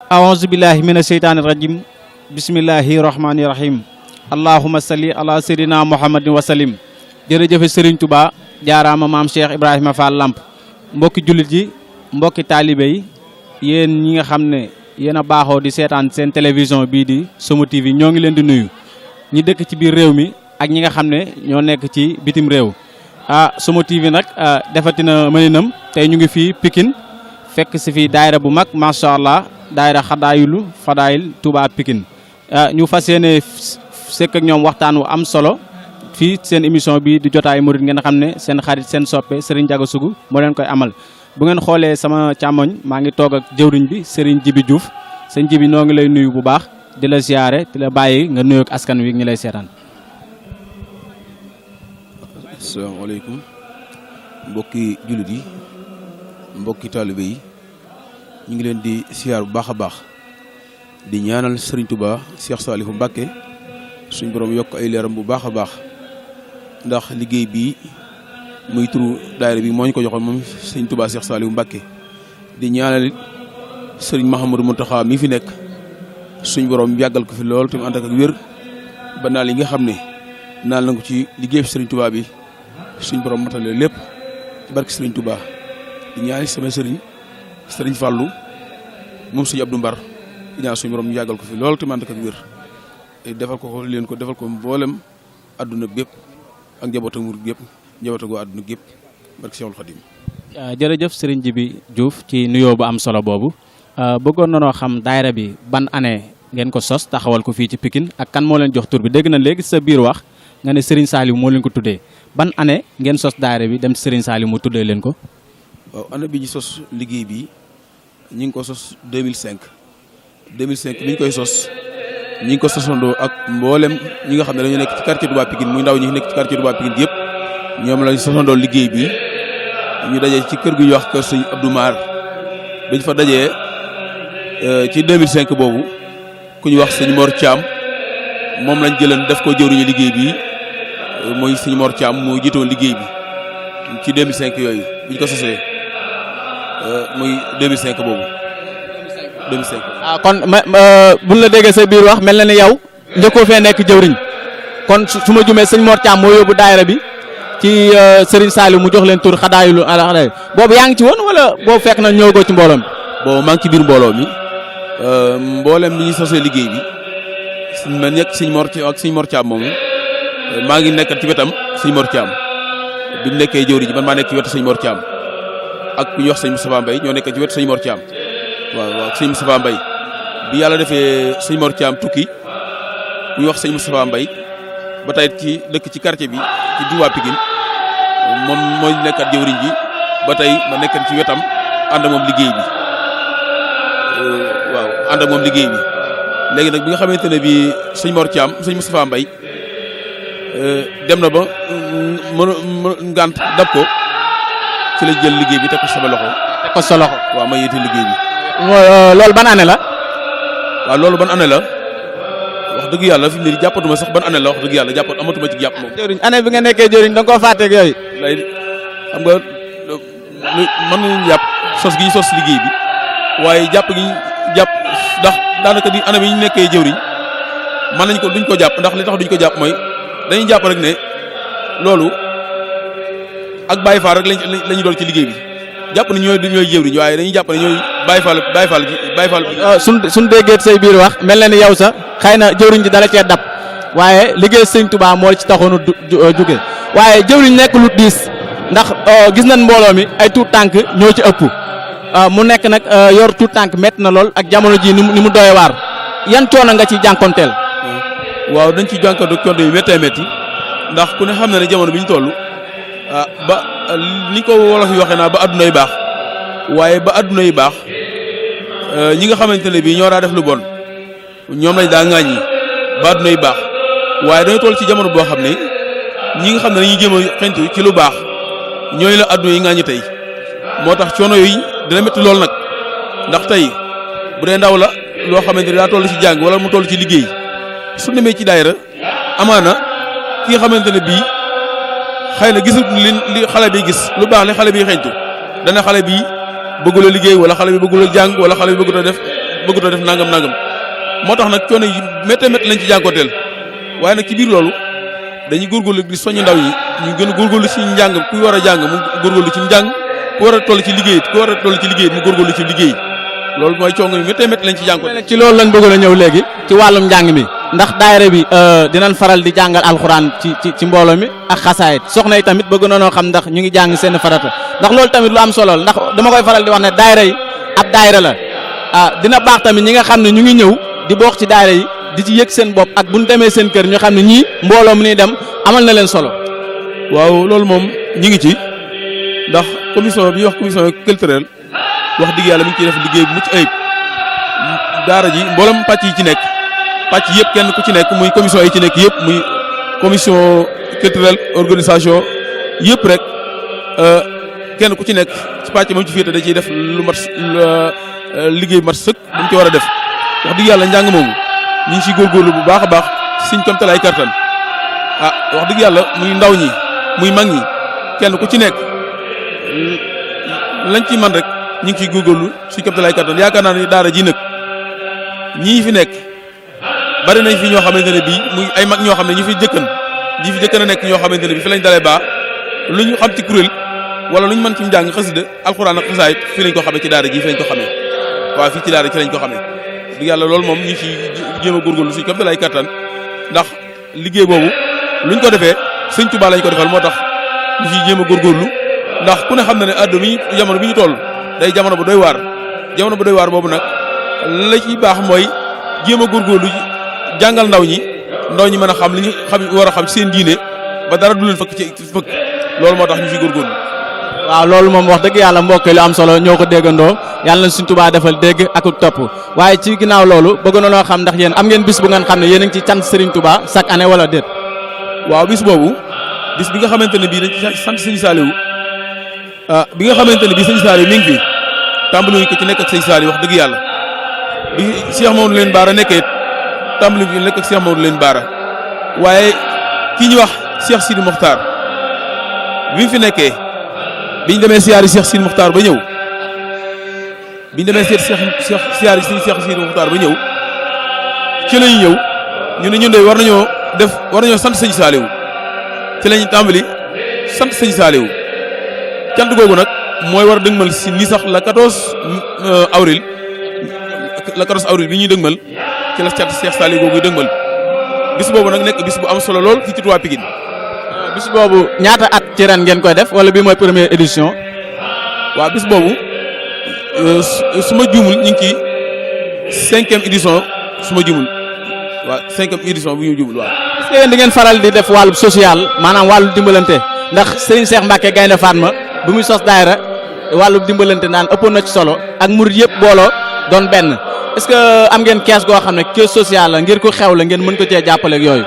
أعوذ بالله من الشيطان الرجيم بسم الله الرحمن الرحيم اللهم صل على سيدنا محمد وسلم jërëjëf Serigne Touba jaaraama maam Cheikh Ibrahima Fall Lamp mbokki jullit yi mbokki taalibe yi yéen ñi nga xam ne yéen a baaxoo di seetaan seen télévision bii di Somo TV ñoo ngi leen di nuyu ñi dëkk ci biir réew mi ak ñi nga xam ne ñoo nekk ci bitim réew Somo TV nag defatina mëninam tey ñu ngi fii Pikine fekk si fii daayira bu mag macha allah daayira xadaayulu fadaayil Touba Pikine ñu fas yéene sekk ak ñoom waxtaan wu am solo fii seen émission bi di jotaay murid ngeen xam ne seen xarit seen soppe Serigne Ndiaga Sougou moo leen koy amal bu ngeen xoolee sama càmmoñ maa ngi toog ak jëwriñ bi Serigne Djibi Diouf sëñ Djibi noo ngi lay nuyu bu baax di la ziyaare di la bàyyi nga nuyu ak askan wi ñi lay seetaan. asalaamaaleykum mbokki jullit yi mbokki taalibe yi ñu ngi leen di siyaar bu baax a baax di ñaanal Serigne Touba Cheikh Salifou Mbacké suñ borom yokk ay leeram bu baax a baax ndax liggéey bii muy turu daayira bi moo ñu ko joxoon moom Serigne Touba Cheikh Salifou Mbacké di ñaanal Serigne Mahamadou Mountakha mi fi nekk suñ borom yàggal ko fi lool te mu ànd ak wér ba naal yi nga xam ne naal na ko ci liggéey Serigne Touba bi suñ borom matale lépp ci barke Serigne Touba di ñaanal sama Serigne Fallou moom Serigne Abdou Mbar di ñaan suñ borom yàggal ko fi lool te mu ànd ak wér defal ko leen ko defal ko mboolem àdduna bépp ak njabootu murid gépp njabootu goo àdduna gépp barke Cheikhul Khadim. jërëjëf Serigne Djibi Diouf ci nuyoo bu am solo boobu bëggoon na noo xam daayira bi ban année ngeen ko sos taxawal ko fii ci Pikine ak kan moo leen jox tur bi dégg na léegi sa biir wax nga ne Serigne Saliou moo leen ko tuddee ban année ngeen sos daayira bi dem ci Serigne Saliou mu tuddee leen ko. waaw année bi ñu sos liggéey bi ñu ngi ko sos 2005 bi ñu koy sos. ñi ngi ko sosandoo ak mboolem ñi nga xam ne dañoo nekk ci quartier Touba Pikine muy ndaw ñi nekk ci quartier Touba Pikine yëpp ñoom lañ sosandoo liggéey bi ñu dajee ci kër gu ñuy wax kër sëñ Abdou Mar bañ fa dajee ci 2005 boobu ku ñuy wax sëñ Mor Thiam moom lañ jëlan def ko jëwriñu liggéey bi mooy sëñ Mor Thiam moo jiitoon liggéey bi ci 2005 yooyu biñ ko sosee muy 2005 boobu 2005. kon buñ la déggee sa biir wax mel na ni yow njëkkoo fee nekk jëwriñ kon su ma jumee sëñ Mor Thiam moo yóbbu daayira bi ci Serigne Saliou mu jox leen tur xadaayulu xadaay boobu yaa ngi ci woon wala boobu fekk na ñëw ko ci mbooloo mi. boobu maa ngi ci biir mbooloo mi mboolem bi ñu sosee liggéey bi ma nekk sëñ Mor ak sëñ Mor Thiam moomu maa ngi nekkat ci wetam sëñ Mor Thiam bi mu nekkee jëwriñ man maa nekk ci wetu sëñ Mor Thiam ak ku ñuy wax sëñ Moustapha Mbaye ñoo nekk ci wetu sëñ Mor Thiam. waaw sëñ Moustapha Mbaye bi yàlla defee sëñ Mor Thiam tukki ñu wax sëñ Moustapha Mbaye ba tey ci dëkk ci quartier bi ci Touba Pikine moom mooy nekkat jëwriñ ji ba tey ma nekkat ci wetam ànd ak moom liggéey bi waaw ànd ak moom liggéey bi léegi nag bi nga xamante ne bii sëñ Mor Thiam sëñ Moustapha Mbaye dem na ba ngant dab ko ci la jël liggéey bi teg ko sama loxo. teg ko sa loxo waaw ma yéete liggéey bi. loolu ban année la. waaw loolu ban année la wax dëgg yàlla fi mu ne jàppatuma sax ban année la wax dëgg yàlla jàppat amatuma ci jàpp moom. jëriñ année bi nga nekkee jëriñ da nga koo fàtteeg yooyu. lay xam nga mën nañu jàpp sos gi ñu sos liggéey bi waaye jàpp gi jàpp ndax daanaka di année bi ñu nekkee jëwriñ mën nañ ko duñ ko jàpp ndax li tax duñ ko jàpp mooy dañuy jàpp rek ne loolu ak Baye Fall rek lañu doon ci liggéey bi jàpp ne ñooy jëwriñ waaye dañuy jàpp ne ñooy Baye Fall. suñ déggee say biir wax mel na ni yow sax xëy na jëwriñ ji dala cee dab waaye liggéey sëñ Touba moo ci taxoon a jóge waaye jëwriñ nekk lu diis ndax gis nañ mbooloo mi ay tuut tànk ñoo ci ëpp mu nekk nag yor tuut tànk métti na lool ak jamono ji ni mu doy waar yan coono nga ciy jànkonteel. waaw dañ ciy jànkoonte coono yu méttee métti ndax ku ne xam na ne jamono bi ñu toll ba ni ko wolof yi waxee naa ba adduna yu baax waaye ba adduna yu baax ñi nga xamante ne bii ñoo daa def lu bon ñoom lañ daa ŋaaññi ba adduna yu baax waaye dañu toll ci jamono boo xam ne ñi nga xam ne dañuy jéem a xentu ci lu baax ñooy la adduna yi ŋaaññi tey moo tax coono yooyu dina métti lool nag ndax tey bu dee ndaw la loo xamante ne daa toll ci jàng wala mu toll ci liggéey su demee ci daayira amaana ki nga xamante ne bii xëy na gisul li xale bi gis lu baax li xale bi xeeñtu dana xale bi bëggul a liggéey wala xale bi bëggul a jàng wala xale bi bëggul a def bëggatoo def nangam moo tax nag coono yi méttee métti lañ ci jànkoteel waaye nag ci biir loolu dañuy góorgóorlu di soññ ndaw yi ñu gën a góorgóorlu ci njàng ku war a jàng mu góorgóorlu ci njàng ku war a toll ci liggéey mu góorgóorlu ci liggéey loolu mooy coono yi méttee métti lañ ci jànkoteel. ci loolu lañ bëggoon a ñëw léegi ci wàllum njàng mi ndax daayira bi dinañ faral di jàngal alxuraan ci mbooloo mi ak xasaayit soxna yi tamit bëgg na noo xam ndax ñu ngi jàng seen farata ndax loolu tamit lu am solo la ndax dama koy faral di wax ne daayira yi ab daayira la dina baax tamit ñi nga xam ne ñu ngi ñëw di bokk ci daayira yi di ci yëg seen bopp ak bu ñu demee seen kër ñu xam ne ñii mbooloo mu ñuy dem amal na leen solo. waaw loolu moom ñi ngi ci ndax commission bi ñuy wax commission culturelle wax dëgg yàlla mi ngi ciy def liggéey bu mucc ayib daara ji mboolem pàcc yi ci nekk pàcc yëpp kenn ku ci nekk muy commission yi ci nekk yëpp muy commission culturelle organisation yëpp rek kenn ku ci nekk ci pàcc moom ci féete da ciy def lu mat liggéey mat sëkk bu ñu ci war a def wax dëgg yàlla njàng moomu ñu ngi ciy góorgóorlu bu baax a baax suñ kamtalaay kartan wax dëgg yàlla muy ndaw ñi muy mag ñi kenn ku ci nekk lañ ci man rek ñu ngi ciy góorgóorlu suñ kamtalaay kartan yaakaar naa ne daara ji nag ñii fi nekk bari nañ fi ñoo xamante ne bii muy ay mag ñoo xam ne ñi fi jëkkan a nekk ñoo xamante ne bii fi lañ dalee baax lu ñu xam ci kuréel wala lu ñu mën ci njàng xasida alxuraan ak xasaayit fii lañ ko xamee ci daara ji fi lañ ko xamee waaw fii ci daara ci lañ ko xamee du yàlla loolu moom ñu ci jéem a góorgóorlu suñ kam dalay kattan ndax liggéey boobu luñ ko defee sëñ Tuubaa lañ ko defal moo tax ñu ciy jéem a góorgóorlu ndax ku ne xam na ne àdduna bi jamono bi ñu toll day jamono bu doy waar boobu nag la ciy baax mooy jéem a góorgóorlu jàngal ndaw ñi mën a xam li ñu xam war a xam ci seen diine ba dara du leen fëkk loolu moo tax ñu ciy góorgóorlu. waaw loolu moom wax dëgg yàlla mbokk yi lu am solo ñoo ko déggandoo yàlla na suñ Tuubaa defal dégg ak topp waaye ci ginnaaw loolu bëgg na loo xam ndax yéen am ngeen bis bu ngeen xam ne yéen a ngi ci cant Serigne Touba chaque année wala déet. waaw bis boobu bis bi nga xamante ne bii dañ ci sant Serigne Saliou bi nga xamante ne bii Serigne Saliou mi ngi fi tàmbali ko ci nekk ak Serigne Saliou wax dëgg yàlla bi Cheikh Mamadou leen Baara nekkee tàmbali ko ci nekk ak Cheikh Mamadou leen Baara waaye kii ñuy wax Cheikh Sidi Mokhtar bi mu fi nekkee. biñ demee siyaari Cheikh Sidi Muxtaar ba ñëw siyaari Cheikh Sidi Muxtaar ba ñëw ci lañu ñëw ñu ne ñun de war nañoo sant sëñ Saaliw ci lañu tàmbali sant sëñ Saaliw cant googu nag mooy war a dëgmal si ni sax la 14 avril bi ñuy dëgmal ci la cant Cheikh Saaliw googu dëgmal bis boobu nag nekk bis bu am solo lool fii ci Touba Pikine. bis boobu ñaata at ci ren ngeen koy def wala bii mooy première édition. waaw bis boobu su ma juumul ñu ngi ci 5e édition su ma juumul waaw 5e édition bu ñu juumul waaw. est-ce que yéen di ngeen faral di def wàllu social maanaam wàllu dimbalante ndax Serigne Cheikh Mbacke Gaynde Fatma bu muy sos daayira wàllu dimbalante naan ëppoon na ci solo ak murid yëpp booloo doon benn est-ce que am ngeen kees goo xam ne kees social la ngir ko xew la ngeen mën ko cee jàppale ak yooyu.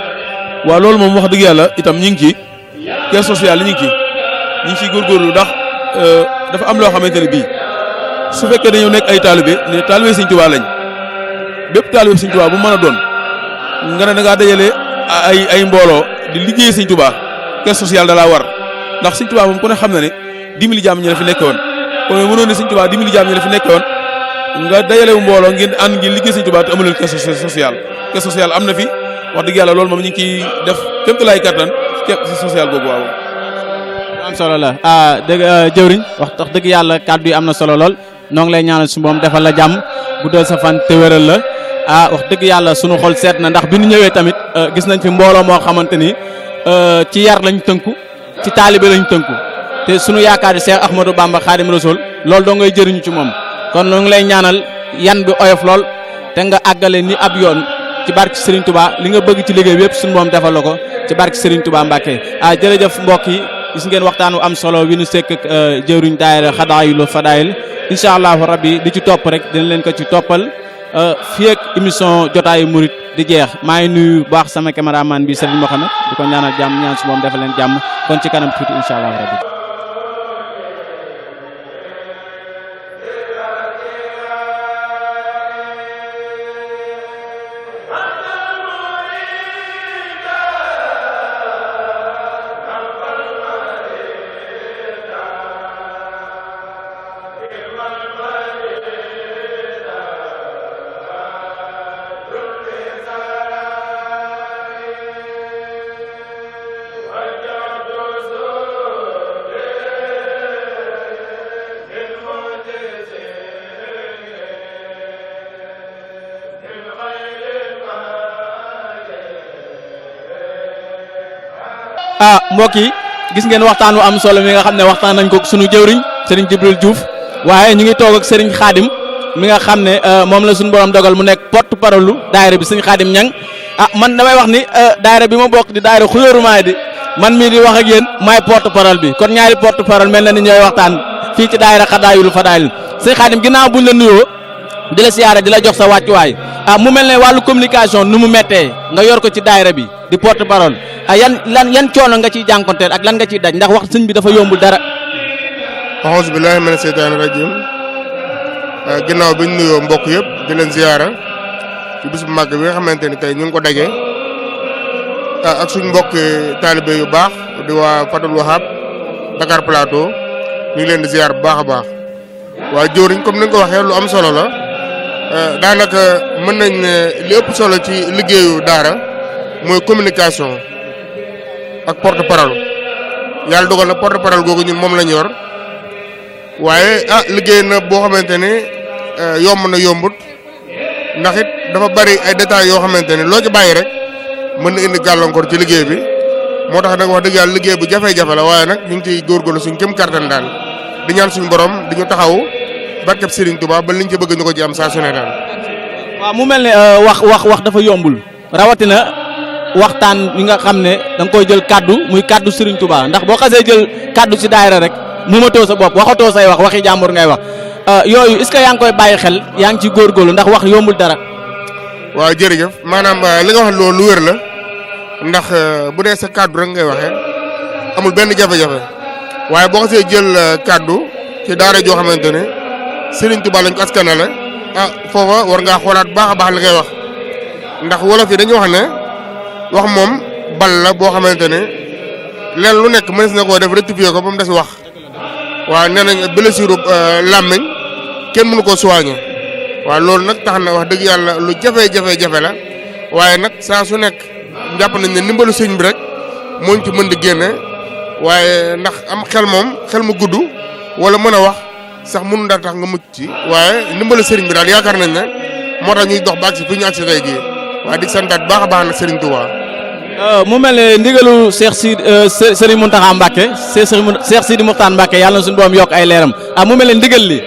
waaw loolu moom wax dëgg yàlla itam ñu ngi ci. caisse sociale ñu ngi ciy góorgóorlu ndax dafa am loo xamante ne bii su fekkee dañoo nekk ay taalibe ne taalibe Sëñ Tuubaa lañ bépp taalibe Sëñ Tuubaa bu mën a doon nga ne da ngaa dajale ay mbooloo di liggéey Sëñ Tuubaa caisse sociale da laa war ndax Sëñ Tuubaa moom ku ne xam na ne dimbali jaam ñi la fi nekke woon kon mënoon ne Sëñ Tuubaa dimbali jaam ñi la fi nekke woon nga dajale mbooloo ngeen ànd ngeen liggéey Sëñ Tuubaa te amu leen caisse sociale am na fi wax dëgg yàlla loolu moom ñu ngi ciy def kéemtalaay kattan ci social googu waaw. am solo la dëgg jëwriñ wax dëgg yàlla kàddu yi am na solo lool noo ngi lay ñaanal su moom defal la jàmm guddal sa fan te wéral la wax dëgg yàlla sunu xol seet na ndax bi ñu ñëwee tamit gis nañ fi mbooloo moo xamante ni ci yar lañ tënku ci taalibe lañ tënku te sunu yaakaar yi Cheikh Ahmadou Bamba Khadim Rasoul loolu doo ngay jëriñu ci moom kon noo ngi lay ñaanal yan bi oyof lool te nga àggale ni ab yoon ci barke Serigne Touba li nga bëgg ci liggéey bi yëpp sunu moom defal la ko ci barke Serigne Touba Mbacke jërëjëf mbokk yi gis ngeen waxtaan wu am solo wi nu sekk ak jëwriñ daayira Xadaayilul Fadaayil incha allahu rabbi di ci topp rek dina leen ko ci toppal fii ak émission jotaayu murit di jeex maa ngi nuyu baax sama caméraman bi Serigne Mohamed di ko ñaanal jàmm ñaan su moom defal leen jàmm kon ci kanam tuuti incha allahu rabbi. mbokk yi gis ngeen waxtaan wu am solo mi nga xam ne waxtaan nañ ko sunu jëwriñ sëriñ Jibril Diouf waaye ñu ngi toog ak sëriñ Khadim mi nga xam ne moom la suñu borom dogal mu nekk porte parole lu daayira bi sëriñ Khadim Niang man damay wax ni daayira bi ma bokk di daayira Xuyóorumaay di man mii di wax ak yéen maay porte parole bi kon ñaari porte parole mel na ni ñooy waxtaan fii ci daayira Xadaayul Fadaayil sëriñ Khadim ginnaaw buñ la nuyoo di la siyaare di la jox sa wàccuwaay mu mel ne wàllu communication nu mu méttee nga yor ko ci daayira bi di porte parole yan coono nga ciy jànkonteel ak lan nga ciy daj ndax wax sëñ bi dafa yombul dara. auzu billaahi mina seytaani rajiim ginnaaw bi ñu nuyoo mbokk yëpp di leen ziyaara ci bis bu màgg bi nga xamante ni tey ñu ngi ko daje ak suñ mbokk taalibe yu baax di waa Fatul Wahab Dakar Plateau ñu ngi leen di ziyaar bu baax a baax waa jëwriñ comme ni nga ko waxee lu am solo la daanaka mën nañ ne li ëpp solo ci liggéeyu daara mooy communication ak porte parole yàlla dogal na porte parole googu ñun moom la ñu yor waaye liggéey na boo xamante ne yomb na yombut ndax it dafa bari ay détails yoo xamante ne loo ci bàyyi rek mën na indi gàllankoor ci liggéey bi moo tax nag wax dëgg yàlla liggéey bu jafe-jafe la waaye nag ñu ngi ciy góorgóorlu suñ kéem kattan daal di ñaan suñu borom di ñu taxaw barkeb Serigne Touba ba liñ ci bëgg ñu ko ci am saa su ne daal. waaw mu mel ne wax dafa yombul rawatina waxtaan yi nga xam ne da nga koy jël kaddu muy kaddu Serigne Touba ndax boo xasee jël kaddu ci daayira rek muumatoo sa bopp waxatoo say wax waxi jàmbur ngay wax yooyu est-ce que yaa ngi koy bàyyi xel yaa ngi ci góorgóorlu ndax wax yombul dara. waaw jërëjëf maanaam li nga wax loolu lu wér la ndax bu dee sa kaddu rek ngay waxee amul benn jafe-jafe waaye boo xasee jël kaddu ci daara joo xamante ne Serigne Touba lañ ko askanale foofa war ngaa xoolaat baax a baax li ngay wax ndax wolof yi dañuy wax ne wax moom bal la boo xamante ne leen lu nekk mënees na koo def rectifier ko ba mu des wax waaw nee nañ blessure làmmiñ kenn mënu koo soigner waaw loolu nag tax na wax dëgg yàlla lu jafe-jafe la waaye nag saa su nekk jàpp nañ ne ndimbalu sëñ bi rek moo ñu ci mën di génne waaye ndax am xel moom xel mu gudd wala mën a wax sax mënu daal tax nga mucc ci waaye ndimbalu sëriñ bi daal yaakaar nañ ne moo tax ñuy dox ba agsi fi ñu agsi tey jii waaye di santaat baax a baax nag Serigne Touba. mu mel ne ndigalu Cheikh Serigne Mountakha Mbacké Cheikh Sidi Mokhtar Mbacké yàlla na suñu borom yokk ay leeram mu mel ne ndigal li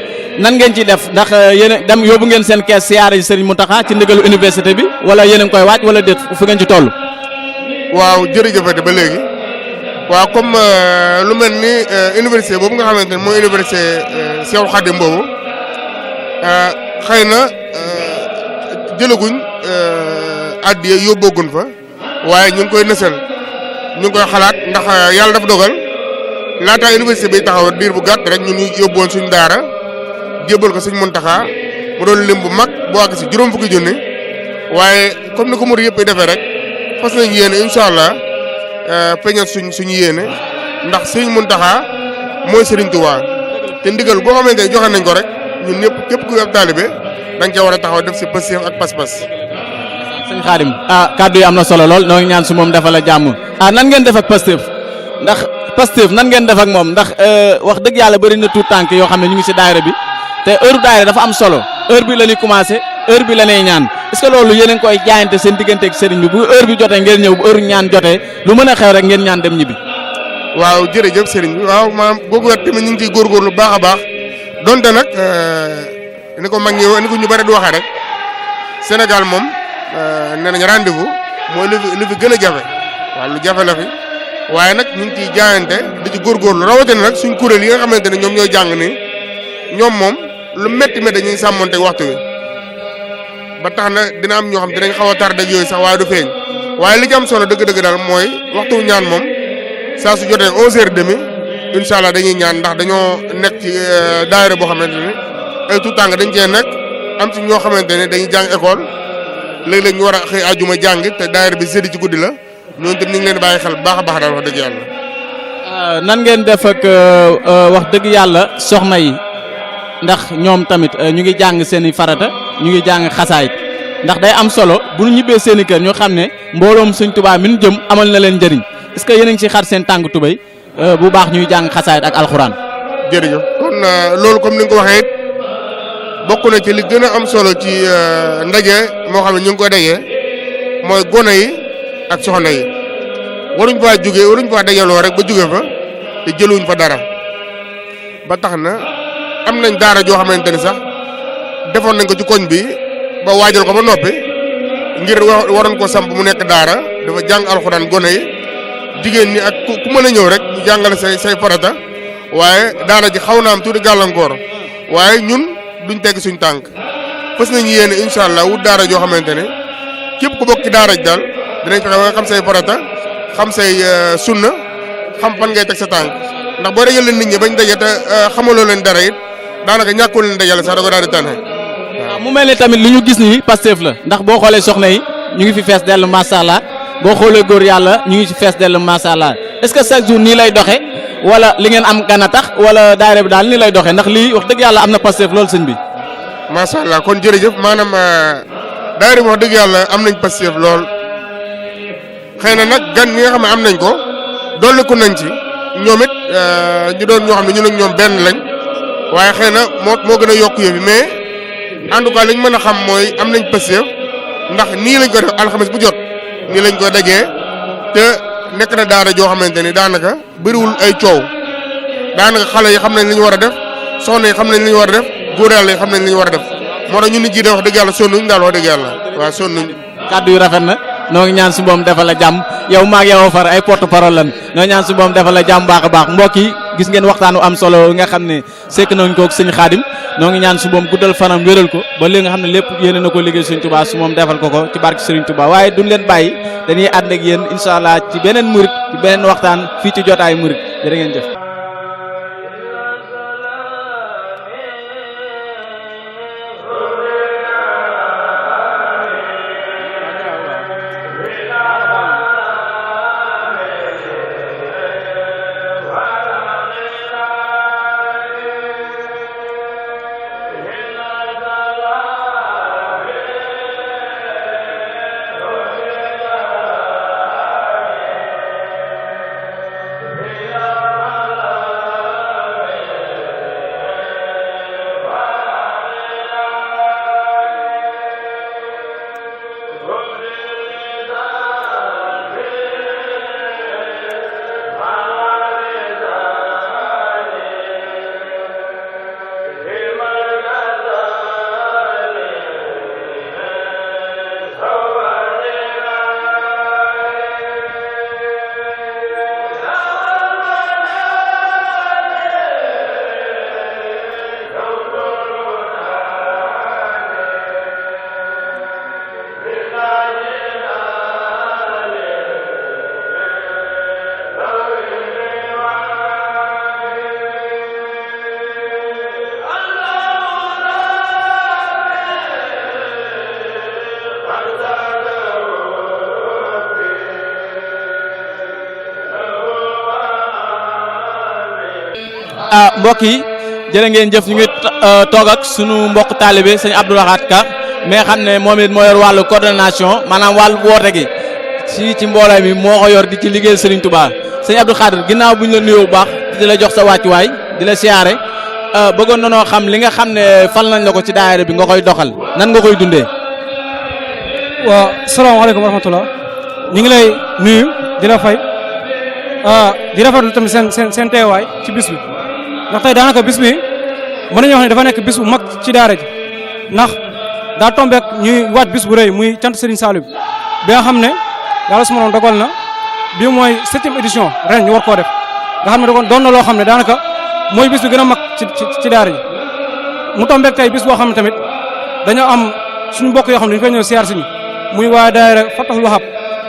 nan ngeen ciy def ndax yéen dem yóbbu ngeen seen kees siyaare ji Serigne Mountakha ci ndigalu université bi wala yéen a ngi koy waaj wala déet fu ngeen ci toll. waaw jërëjëfate ba léegi waaw comme lu mel ni université boobu nga xamante ne mooy université Cheikhoul Khadim boobu xëy na jëlaguñ addiya yóbboogun fa waaye ñu ngi koy nësal ñu ngi koy xalaat ndax yàlla dafa dogal laataa université bi taxaw diir bu gàtt rek ñu ngi yóbboon suñ daara jébbal ko suñ Muntaxa mu doon lim bu mag boo àgg si juróom fukki junni waaye comme ni ko murid yëpp defee rek fas nañ yéene incha allah peñal suñu yéene ndax suñ Muntaxa mooy Serigne Touba te ndigal boo xamante ne joxe nañ ko rek ñun ñëpp képp ku ab taalibe da nga ca war a taxaw def si pëstéef ak pas-pas. sëñ Khadim kaddu yi am na solo lool noo ngi ñaan su moom dafa la jàmm nan ngeen def ak pëstéef ndax pëstéef nan ngeen def ak moom ndax wax dëgg yàlla bëri na tuut tànk yoo xam ne ñu ngi si daayira bi te heure daayira dafa am solo heure bi la ñuy commencé heure bi la ñuy ñaan est-ce que loolu yéen a ngi koy jaayante seen diggante ak sëriñ bi bu heure bi jotee ngeen ñëw bu heure ñaan jotee lu mën a xew rek ngeen ñaan dem ñibbi. waaw jërëjëf sëriñ bi waaw maanaam googu wet tamit ñu ngi ciy góorgóorlu baax a baax donte nag ni ko mag ñi ni ko ñu bëri di waxee rek Sénégal moom nee nañ rendez-vous mooy li fi gën a jafe waaw lu jafe la fi waaye nag ñu ngi ciy jaayante di ci góorgóorlu rawatina nag suñ kuréel yi nga xamante ne ñoom ñooy jàng nii ñoom moom lu métti métti dañuy sàmmonte waxtu wi ba tax na dina am ñoo xam dinañ xaw a tardé ak yooyu sax waaye du feeñ waaye li ci am solo dëgg-dëgg daal mooy waxtu ñaan moom saa su jotee 11h30 incha allah dañuy ñaan ndax dañoo nekk ci daayira boo xamante ne ay tout temps dañ cee nekk am ci ñoo xamante ne dañuy jàng école léeg-léeg ñu war a xëy àjjuma jàng te daayira bi jeudi ci guddi la ñooñu tam ñu ngi leen bàyyi xel bu baax a baax daal wax dëgg yàlla. nan ngeen def ak wax dëgg yàlla soxna yi ndax ñoom tamit ñu ngi jàng seen i farata ñu ngi jàng xasaayit ndax day am solo bu ñu ñibbee seen i kër ñu xam ne mbooloom Sëñ Tuubaa mi ñu jëm amal na leen njëriñ est-ce que yéen a ngi ci xar seen tànk tubéy bu baax ñuy jàng xasaayit ak alxuraan. jërëjëf kon loolu comme ni nga ko waxee it bokk na ci li gën a am solo ci ndaje moo xam ne ñu ngi koy dajee mooy gone yi ak soxna yi waruñ faa jógee waruñ faa dajaloo rek ba jóge fa te jëluñ fa dara ba tax na am nañ daara joo xamante ni sax defoon nañ ko ci koñ bi ba waajal ko ba noppi ngir waroon ko samp mu nekk daara dafa jàng alxuraan gone yi jigéen ñi ak ku mën a ñëw rek ñu jàngale say farata waaye daara ji xaw na am tuuti gàllankoor waaye ñun duñ tegg suñ tànk fas nañu yéene incha allah wut daara joo xamante ne képp ku bokk ci daara ji daal dinañ fexe ba nga xam say farata xam say sunna xam fan ngay teg sa tànk ndax boo dajale nit ñi bañ daje te xamaloo leen dara it daanaka ñàkkul leen dajale sax da ko daal di tànne. waaw mu mel ni tamit li ñu gis nii Pastef la ndax boo xoolee soxna yi ñu ngi fi fees dell macha allah boo xoolee góor yàlla ñu ngi ci fees dell macha allah est-ce que chaque jour nii lay doxee wala li ngeen am gan a tax wala daayira bi daal nii lay doxee ndax lii wax dëgg yàlla am na Pastef loolu sëñ bi. macha allah kon jërëjëf maanaam daayira bi wax dëgg yàlla am nañ Pastef lool xëy na nag gan ñi nga xam ne am nañ ko dolli ko nañ ci ñoom it ñu doon ñoo xam ne ñun ak ñoom benn lañ waaye xëy na moo gën a yokk yëf yi mais en tout cas liñ mën a xam mooy am nañ Pastef ndax nii lañ ko def alxames bu jot nii lañ ko dajee te nekk na daara joo xamante ni daanaka bëriwul ay coow daanaka xale yi xam nañ li ñu war a def soxna yi xam nañ li ñu war a def góor yàlla yi xam nañ li ñu war a def moo tax ñun nit ji de wax dëgg yàlla sonnuñ daal wax dëgg yàlla waaw sonnuñ. kàddu yu rafet na noo ngi ñaan su boom defal la jàmm yow maag yow far ay porte parole lan noo ñaan su boom defal la jàmm baax a baax mbokk yi gis ngeen waxtaanu am solo nga xam ne sekk nañ ko ak sëñ Xaadim noo ngi ñaan su boom guddal fanam wéral ko ba léegi nga xam ne lépp yéene na ko liggéey sëñ Touba su moom defal ko ci barke Sëriñ Touba waaye duñ leen bàyyi dañuy ànd ak yéen incha allah ci beneen murit ci beneen waxtaan fii ci jotaay murit jërë ngeen jëf. mbokk yi jërë ngeen jëf ñu ngi toog ak sunu mbokk taalibe sëñ Abdou Lahad Ka mais xam ne moom it moo yor wàllu coordination maanaam wàllu woote gi ci mbooloo mi moo ko yor di ci liggéeyal Serigne Touba sëñ Abdou Khadir ginnaaw bu ñu la nuyoo bu baax di la jox sa wàccuwaay di la siyaare bëggoon na noo xam li nga xam ne fal nañ la ko ci daayira bi nga koy doxal nan nga koy dundee. waaw salaamaaleykum wa rahmatulah ñu ngi lay nuyu di la fay di rafetlu tamit seen teewaay ci bis bi ndax tey daanaka bis bi mën nañu wax ne dafa nekk bis bu mag ci daara ji ndax daa tombeek ñuy waat bis bu rëy muy cant Serigne Saliou bi nga xam ne yàlla suma dogal na bi mooy 7e édition ren ñu war koo def nga xam ne doon na loo xam ne daanaka mooy bis bi gën a mag ci daara ji mu tombeek tey bis boo xam ne tamit dañoo am suñu mbokk yoo xam ne dañu fay ñëw siyaar si muy waa daayira Fatahul Wahab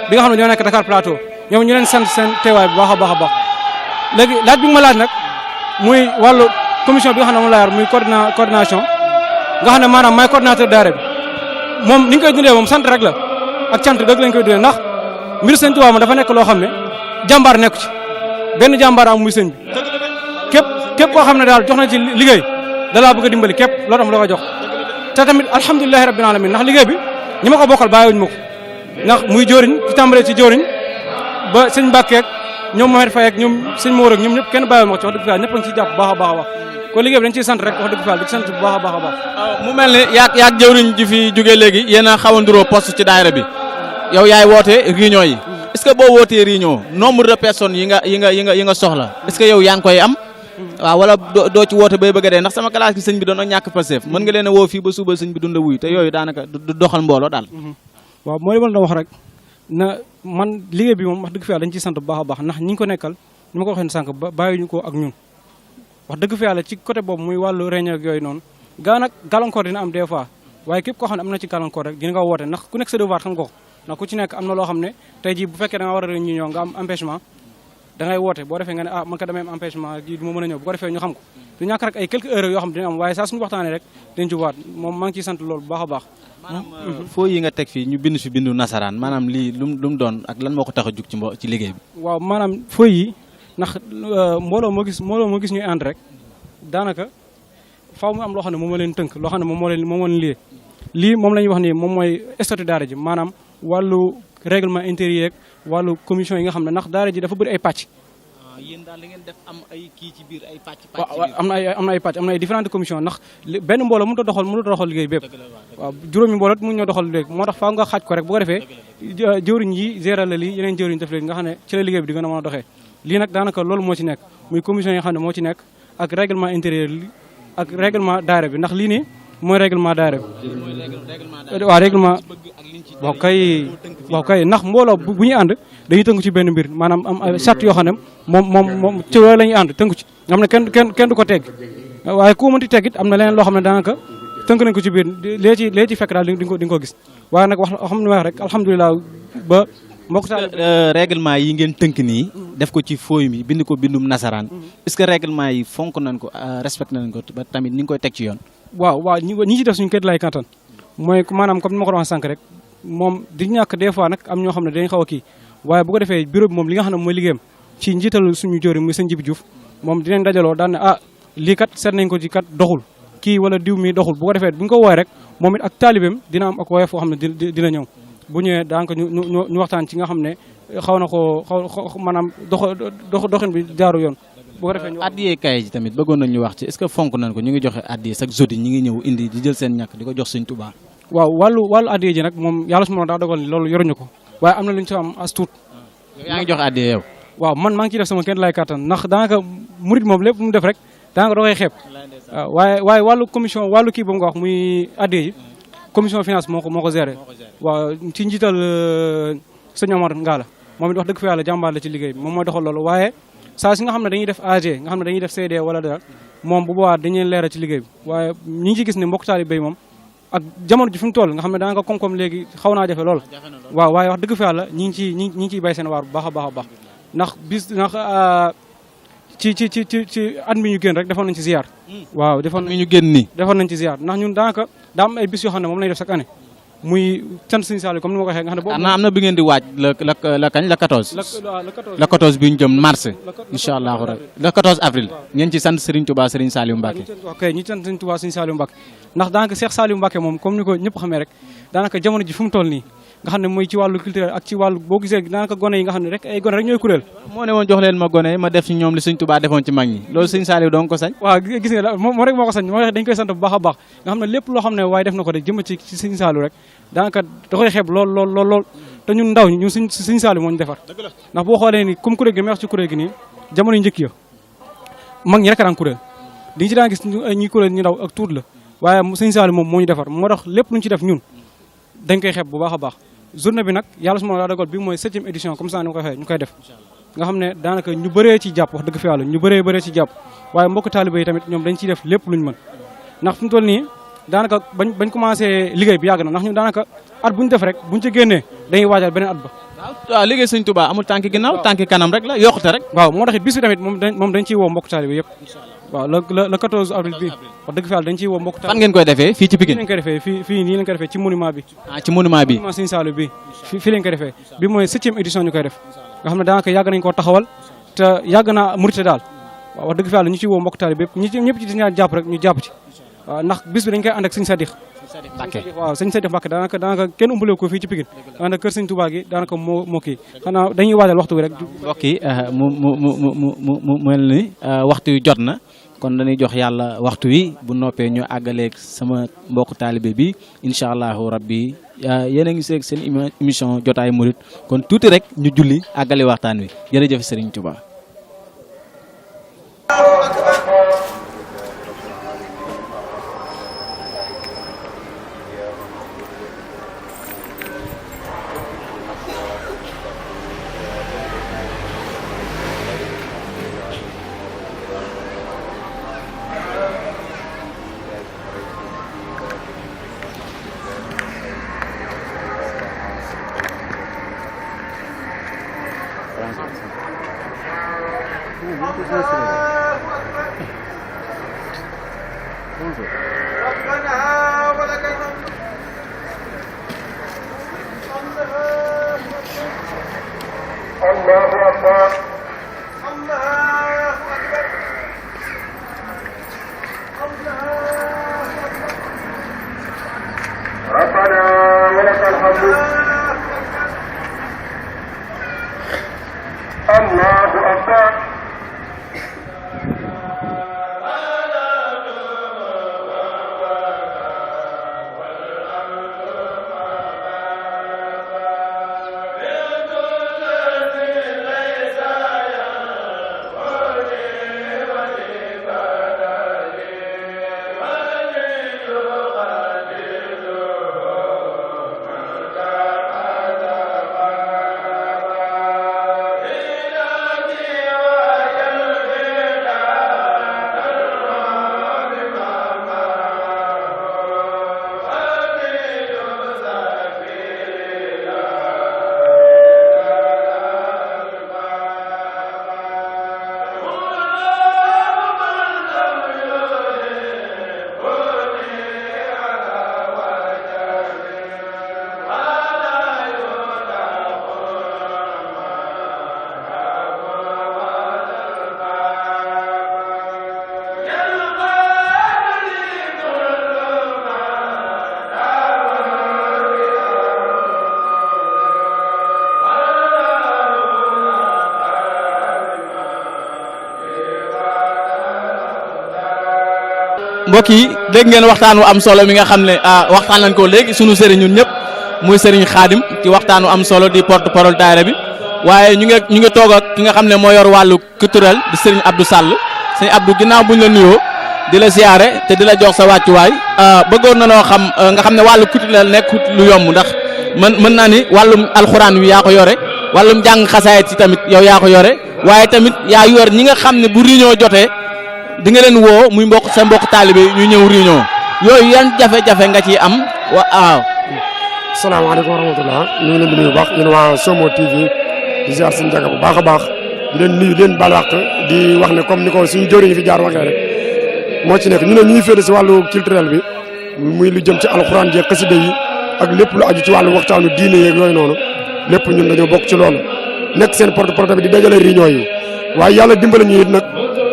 bi nga xam ne ñoo nekk Dakar Plateau ñoom ñu leen sant seen teewaay bu baax a baax a baax léegi laaj bi nga ma laaj nag muy wàllu commission bi nga xam ne moom laa yor muy coordination nga xam ne maanaam maay coordinateur daara bi moom ni ñu koy dundee moom sant rek la ak cant dëgg lañ koy dundee ndax mbiru sëñ Tuubaa moom dafa nekk loo xam ne jàmbaar nekku ci benn jàmbaar am muy sëñ bi képp koo xam ne daal jox na ci liggéey da laa bëgg a dimbali képp loolu tam la ko jox te tamit alhamdulilahi rabbil alamin ndax liggéey bi ñi ma ko bokkal bàyyiwuñu ma ko ndax muy jóoriñ ci tàmbalee ci jóoriñ ba sëñ Mbàkke ak ñoom Mohamed Faye ak ñoom sëñ Moor ak ñoom ñëpp kenn bàyyiwuñu ma ko ci wax dëgg fa ñëpp a ngi ciy jàpp bu baax a baax a baax kon liggéey bi dañ ciy sant rek wax dëgg fa di ci sant bu baax a baax a baax mu mel ne yaag jëwriñ ji fi jógee léegi yéen a xaw a nduroo poste ci daayira bi yow yaay woote réunion yi est-ce que boo wootee réunion nombre de personnes yi nga soxla est-ce que yow yaa ngi koy am waaw wala doo ci woote bay bëgg a dee ndax sama classe gi sëñ bi doon ñàkk Pastef mën nga leen a woo fii ba suba sëñ bi dunda wuy te yooyu daanaka du doxal mbooloo daal waaw mooy li ma la wax rek na man liggéey bi moom wax dëgg fi yàlla dañ ciy sant bu baax a baax ndax ñi ngi ko nekkal ni ma ko waxee sànq bàyyiñu ko ak ñun wax dëgg fi yàlla ci côté boobu muy wàllu réunion ak yooyu noonu gaa nag gàllankoor dina am des fois waaye képp koo xam ne am na ci gàllankoor rek dina nga woote ndax ku nekk sa devoir xam nga ko ndax ku ci nekk am na loo xam ne tey jii bu fekkee da nga war a réunion nga am empêchement da ngay woote boo defee nga ne ah man ka damay am empêchement gi du ma mën a ñëw bu ko defee ñu xam ko du ñàkk rek ay quelques heures yoo xam ne dina am waaye saa suñu waxtaanee rek dañ ci waat moom maa ngi ciy sant loolu bu baax a baax maanaam foo yi nga teg fii ñu bind fi bindu nasaraan maanaam lii lu mu doon ak lan moo ko tax a jug ci liggéey bi waaw maanaam foo yi ndax mbooloo moo gis ñuy ànd rek daanaka faaw mu am loo xam ne moom moo leen tënk loo xam ne moom moo leen lii moom la ñuy wax ni moom mooy statut daara ji maanaam wàllu règlement intérieur wàllu commission yi nga xam ne ndax daara ji dafa bëri ay pàcc. yéen daal da ngeen def am ay kii ci biir ay pàcc. waaw am na ay pàcc am na ay différentes commission ndax benn mbooloo mënut a doxal liggéey bépp. waaw juróomi mbooloo mënuñu ñoo doxal liggéey moo tax faaw nga xaaj ko rek bu ko defee jëwriñ yi gérer la lii yeneen jëwriñ def léegi nga xam ne ci la liggéey bi di gën a mën a doxee lii nag daanaka loolu moo ci nekk muy commission yi nga xam ne moo ci nekk ak règlement intérieur li ak règlement daara bi ndax lii nii mooy règlement daara bi waaw règlement waaw kay ndax mbooloo bu ñuy ànd dañuy tënku ci benn mbir maanaam am ay charte yoo xam ne moom ci loolu la ñuy ànd tënku ci nga xam ne kenn du ko tegg waaye ku mënti tegg it am na leneen loo xam ne daanaka tënk nañ ko ci biir lee ci fekk daal di nga ko gis waaye nag xam ne wax rek alhamdulilah ba mbokk sa règlement yi ngeen tënk nii def ko ci fooy mi bind ko bindum nasaraan est-ce que règlement yi fonk nañ ko respecté nañ ko ba tamit ni nga koy teg ci yoon waaw ñi ci def suñu kër lay kattan mooy maanaam comme ni ma ko waxee sànq rek moom di ñàkk des fois nag am ñoo xam ne dañuy xaw a kii waaye bu ko defee bureau bi moom li nga xam ne mooy liggéeyam ci njiital suñu jóori muy sëñ Jibi Diouf moom dinañ dajaloo daan ne ah lii kat seet nañ ko ci kat doxul kii wala diw mi doxul bu ko defee bu ñu ko woowee rek moom it ak taalibeem dina am ak woowee foo xam ne dina ñëw bu ñëwee daanaka ñu waxtaan ci nga xam ne xaw na ko maanaam doxin bi jaaru yoon bu ko defee ñu addiyee kay ji tamit bëggoon nañ ñu wax ci est-ce que fonk nañ ko ñu ngi joxe addiyee chaque jeudi ñi ngi ñëw indi di jël seen ñàkk di ko jox Sëñ Tuubaa waaw wàllu addiyee ji nag moom yàlla su ma daa dogal ni loolu yoruñu ko waaye am na lu ñu ci am as tuut yaa ngi joxe addiyee yow waaw man maa ngi ciy def sama kenn lay kattan ndax daanaka murit moom lépp mu def rek daanaka doo koy xeeb waaw waaye wàllu commission wàllu kii boobu nga wax muy addiyee ji commission finance moo ko géré waaw ci njiital sëñ Omar Ngala moom it wax dëgg fa yàlla jàmbaar la ci liggéey bi moom mooy doxal loolu waaye saa si nga xam ne dañuy def AG nga xam ne dañuy def CD wala dara moom bu boobaa dañuy leeral ci liggéey bi waaye ñi ngi ci gis ne mbokk taalibe yi moom ak jamono ji fi mu toll nga xam ne daanaka koom-koom léegi xaw naa jafe lool waaw waaye wax dëgg fa yàlla ñi ngi ciy bay seen waar bu baax a baax a baax ndax ci at mi ñu génn rek defoon nañ ci ziar waaw defoon mi ñu génn nii defoon nañ ci ziar ndax ñun daanaka daa am ay bis yoo xam ne moom lañuy def chaque année muy sant Sëñ Saliou comme ni ma ko waxee nga xam ne boobu am na bi ngeen di waaj la kañ la 14 la 14 bi ñu jëm mars incha allahu rabbi le 14 avril ngeen ci sant Serigne Touba Serigne Saliou Mbacké ok ñi sant Serigne Touba Serigne Saliou Mbacké ndax daanaka Cheikh Saliou Mbacké moom comme ni ko ñëpp xamee rek daanaka jamono ji fu mu toll nii nga xam ne mooy ci wàllu culturel ak ci wàllu boo gisee daanaka gone yi nga xam ne rek ay gone rek ñooy kuréel moo ne woon jox leen ma gone ma def ci ñoom li Serigne Touba defoon ci mag ñi loolu Serigne Saliou doon ko sañ waaw gis nga moom rek moo ko sañ moo tax dañ koy sant bu baax a baax nga xam ne lépp loo xam ne waaye def na ko rek jëm ci Serigne Saliou rek daanaka da koy xeeb lool te ñun ndaw ñi ñun Serigne Saliou moo ñu defar ndax boo xoolee ni comme kuréel gi may wax ci kuréel gi nii jamono yu njëkk ya mag ñi rek daan kuréel di ci daan gis ñi kuréel ñu ndaw ak tuut la waaye Serigne Saliou moom moo ñu defar moo tax lépp lu ñu ci def ñun dañ koy xeeb bu baax a baax journée bi nag yàlla su ma daa dogal bi mooy 7e édition comme ça ni ma ko waxee ñu koy def nga xam ne daanaka ñu bëree ci jàpp wax dëgg fi yàlla ñu bëree ci jàpp waaye mbokk taalibe yi tamit ñoom dañ ciy def lépp luñ mën ndax fi mu toll nii daanaka bañ commencé liggéey bi yàgg na ndax ñu daanaka at buñ def rek buñ ca génnee dañuy waajal beneen at ba waaw liggéey Sëñ Touba amul tànki ginnaaw tànki kanam rek la yokkute rek waaw moo tax it bis bi tamit moom dañ ciy woo mbokk taalibe yëpp waaw le 14 avril bi wax dëgg fi yàlla dañ ciy woo mbokk taalibe fan ngeen koy defee fii ci Pikine lañ koy defee fii nii lañ koy defee ci monument bi ci monument bi Sëñ Saliou bi fii lañ koy defee bi mooy 7e édition ñu koy def nga xam ne daanaka yàgg nañ koo taxawal te yàgg naa murite daal waaw wax dëgg fi yàlla ñu ciy woo mbokk taalibe yëpp ñëpp ci dina jàpp rek ñu jàpp ci waaw ndax bis bi dañ koy ànd ak Sëñ Sadikh waaw Sëñ Sadikh Mbacké daanaka kenn umbale ko fii ci Pikine daanaka kër Sëñ Touba gi daanaka moo kii xanaa dañuy waajal waxtu wi rek mbokk yi mu mel ni waxtu wi jot na kon dañuy jox yàlla waxtu wi bu noppee ñu àggaleeg sama mbokk taalibe bi incha allahu rabbi yéen a ngi seeg seen émission jotaay murit kon tuuti rek ñu julli àggale waxtaan wi jërëjëf Serigne Touba. mbokk yi dégg ngeen waxtaan wu am solo mi nga xam ne waxtaan nañ ko léegi sunu sëriñ ñun ñëpp muy sëriñ Xaadim ci waxtaan wu am solo di porte parole daayira bi waaye ñu ngi toog ak ki nga xam ne moo yor wàllu culturel di sëriñ Abdou Sall sëriñ Abdou ginnaaw buñ la nuyoo di la siyaare te di la jox sa wàccuwaay bëggoon na noo xam nga xam ne wàllu culturel nekkut lu yomb ndax mën naa ni wàllum alxuraan wi yaa ko yore wàllum jàng xasaayit ci tamit yow yaa ko yore waaye tamit yaa yor ñi nga xam ne bu réunion jotee di nga leen woo muy sa mbokk taalibe ñu ñëw réunion yooyu yan jafe-jafe nga ciy am waaw. salaamaaleykum wa rahmatulah ñu ngi leen di nuyu bu baax yéen waa Somo TV di ziar suñu jaga bu baax a baax di leen nuyu leen baal àq di wax ne comme ni ko suñu jëriñ yi fi jaar waxee rek moo ci nekk ñu ne ñu ngi féete si wàllu culturel bi muy lu jëm ci alxuraan jeeg xasida yi ak lépp lu aju ci wàllu waxtaanu diine yeeg yooyu noonu lépp ñun dañoo bokk ci loolu nekk seen porte-parole bi di dajale réunion yi waaye yàlla dimbale ñu it nag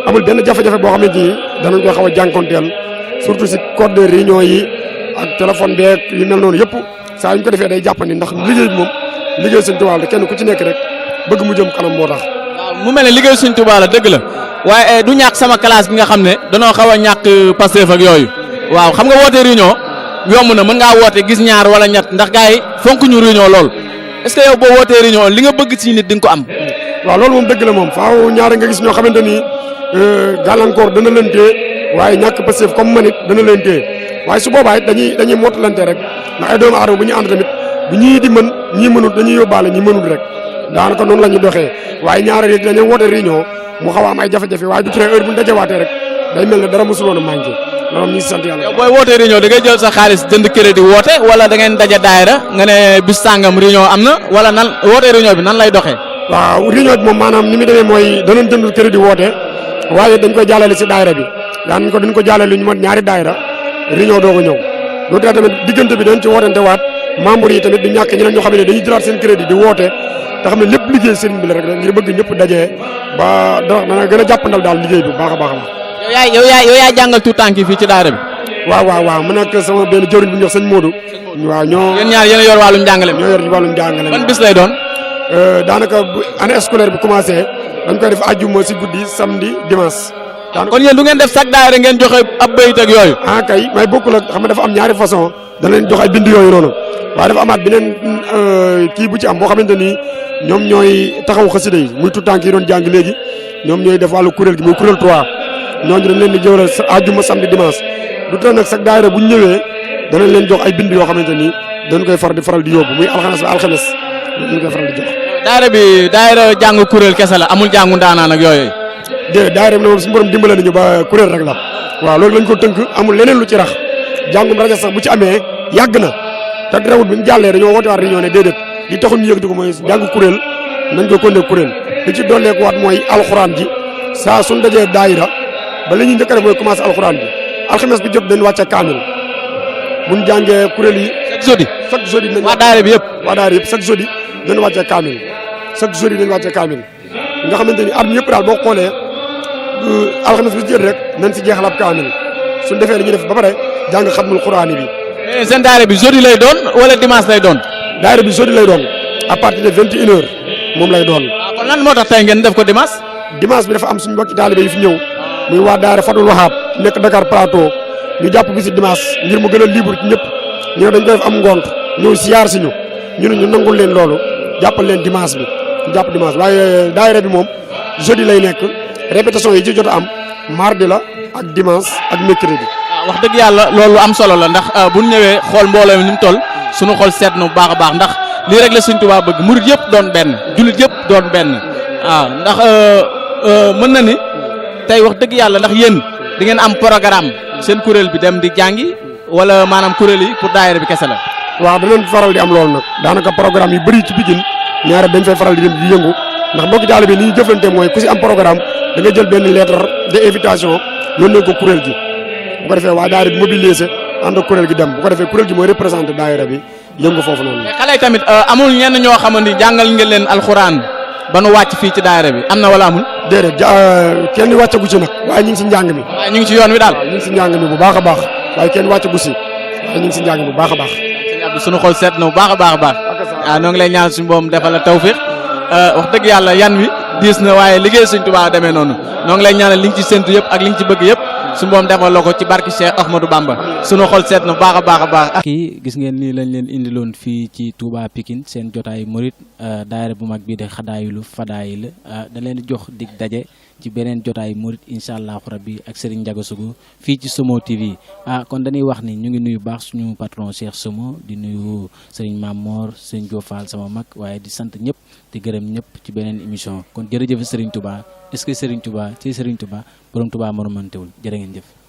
amul benn jafe-jafe boo xam ne ji danañ ko xaw a jànkonteel surtout si code de réunion yi ak téléphone beeg yu mel noonu yëpp saa yu ñu ko defee day jàppandi ndax liggéey bi moom liggéey Sëñ Tuubaa la kenn ku ci nekk rek bëgg mu jëm kanam moo tax. waaw mu mel ne liggéey Sëñ Tuubaa la dëgg la waaye du ñàkk sama classe bi nga xam ne danoo xaw a ñàkk Pastef ak yooyu waaw xam nga woote réunion yomb na mën ngaa woote gis ñaar wala ñett ndax gars yi fonk ñu réunion lool est-ce que yow boo wootee réunion li nga bëgg ci nit di nga ko am. waaw loolu moom dëgg la moom faaw ñaar nga gis ñoo xamante ni gàllankoor dana leen téye waaye ñàkk Pastef comme man it dana leen téye waaye su boobaa it dañuy mottalante rek ndax ay doomu aadama bu ñu ànd tamit bu ñii di mën ñii mënut dañuy yóbbaale ñi mënut rek daanaka noonu la ñuy doxee waaye ñaar yi dañoo woote réunion mu xaw a am ay jafe-jafe waaye du tere heure bu ñu dajewaatee rek day mel ne dara mosuloon a manqué loolu ñu ngi sant yàlla. yow booy wootee réunion da ngay jël sa xaalis jënd crédit woote wala da ngeen daje daayira nga ne bis sàngam réunion am na wala nan wootee réunion bi nan lay doxee. waaw réunion bi moom maanaam ni muy demee mooy danañ jënd crédit woote waaye dañ koy jàllale si daayira bi dañ ko jàllale lu ñu mot ñaari daayira réunion doo ko ñëw loolu tax tamit diggante bi dañ ci wootante waat membre yi tamit du ñàkk ñeneen ñoo xam ne dañuy jëlaat seen crédit di woote te xam ne lépp liggéey sëriñ bi la rek ngir bëgg ñëpp dajee ba dana gën a jàppandal daal liggéey bi baax a baax a baax. yow yaay jàngal tout tànk yi fii ci daayira bi. waaw man ak sama benn jëriñ bu ñuy wax sëñ Modou. waaw yéen ñaar yéen a yor wàllum njàngale ñoo yor wàllum njàngale ban bis lay doon. daanaka bu année scolaire bi commencé dañ koy def àjjuma si guddi samedi dimanche kon yéen du ngeen def chaque daayira ngeen joxe ab bayit ak yooyu. kay may bokkul ak xam nga dafa am ñaari façon da leen jox ay bind yooyu noonu waaye dafa amaat beneen kii bu ci am boo xamante ni ñoom ñooy taxaw xasida yi muy tout tànk yi doon jàng léegi ñoom ñooy def wàllu kuréel gi muy kuréel 3 ñooñu dañ leen di jëwal àjjuma samedi dimanche du tax nag chaque daayira bu ñu ñëwee danañ leen jox ay bind yoo xamante ni dañ koy faral di yóbbu muy alxames dañ koy faral di jox. daayira jàng kuréel kese la amul jàngu ndaanaan ak yooyu. daayira bi moom suñu borom dimbale nañu ba kuréel rek la waaw loolu lañ ko tënk amul leneen lu ci rax jàngum rajo sax bu ci amee yàgg na te terewul bi mu jàllee dañoo woote waat réunion ne déedéet li taxul ñu yëkkati ko mooy jàng kuréel nañ ko konne kuréel li ci dolleeku waat mooy alxuraan ji saa suñ dajee daayira ba la ñuy njëkk a def mooy commencé alxuraan bi alxames bi jot dañ wàcce kaamil buñ jàngee kuréel yi chaque jeudi waa daayira bi yëpp chaque jeudi dañ wàcce kaamil nga xamante ni at mi yëpp daal boo xoolee alxames bi jot rek nañ si jeexal ab kaamil suñ defee li ñuy def ba pare jàng xatmul quraani bi. mais seen daayira bi jeudi lay doon wala dimanche lay doon. daayira bi jeudi lay doon à partir de 21h moom lay doon. kon lan moo tax tey ngeen def ko dimanche. dimanche bi dafa am suñu mbokki taalibe yi fi ñëw muy waa daayira Fadul Wahab nekk Dakar Plateau ñu jàpp bi si dimanche ngir mu gën a libre ci ñëpp ñu ne dañ koy def am ngont ñëw siyaar si ñu ne ñu nangul leen loolu jàppal leen dimanche bi ñu jàpp dimanche waaye daayira bi moom jeudi lay nekk répétition yi ci jot a am mardi la ak dimanche ak mercredi. wax dëgg yàlla loolu am solo la ndax bu ñu ñëwee xool mbooloo mi ni mu toll suñu xool seet na bu baax a baax ndax lii rek la Sëriñ Tuubaa bëgg murit yëpp doon benn jullit yëpp doon benn waaw ndax mën na ni tey wax dëgg yàlla ndax yéen di ngeen am programme seen kuréel bi dem di jàngi wala maanaam kuréel yi pour daayira bi kese la. waaw danañ faral di am loolu nag daanaka programme yu bëri ci Pikine ñaare dañ fay faral di dem di yëngu ndax mbokki taalibe bi ni ñu jëflante mooy ku si am programme da nga jël benn lettre de invitation yónnee ko kuréel gi bu ko defee waa daayira bi mobilisé ànd ak kuréel gi dem bu ko defee kuréel gi mooy représenté daayira bi yëngu foofu noonu. mais xale yi tamit amul ñenn ñoo xamante ni jàngal ngeen leen alxuraan ba nu wàcc fii ci daayira bi am na wala amul. déedéet kenn wàccagu ci nag waaye ñu ngi si njàng mi. waaye ñu ngi ci yoon wi daal. ñu ngi si njàng mi bu baax a baax waaye kenn wàccagu si waaye ñu ngi si njàng mi bu baax a baax. sëñ Abdou suñu xol seet na bu baax a baax a baax. waaw ñoo ngi lay ñaan suñu boom defal la tawfiq wax dëgg yàlla yan wi diis na waaye liggéey Sëñ Tuubaa demee noonu ñoo ngi lay ñaanal li nga ci séntu yëpp ak li nga ci bëgg yëpp suñu boom defal la ko ci barki Cheikh Ahmadou Bamba suñu xol seet na bu baax a baax a baax. kii gis ngeen nii lañ leen indiloon fii ci Touba Pikine seen jotaay murit daayira bu mag bii de Xadaayulu Fadaayil da leen di jox dig daje ci beneen jotaay murit incha allahu rabbi ak Serigne Ndiaga Sougou fii ci Somo TV kon dañuy wax ni ñu ngi nuyu baax suñu patron Cheikh Somo di nuyu Serigne Mamor Serigne Diofal sama mag waaye di sant ñëpp di gërëm ñëpp ci beneen émission kon jërëjëf Serigne Touba est-ce que Serigne Touba ci Serigne Touba borom Touba moo mantewul jërë ngeen jëf.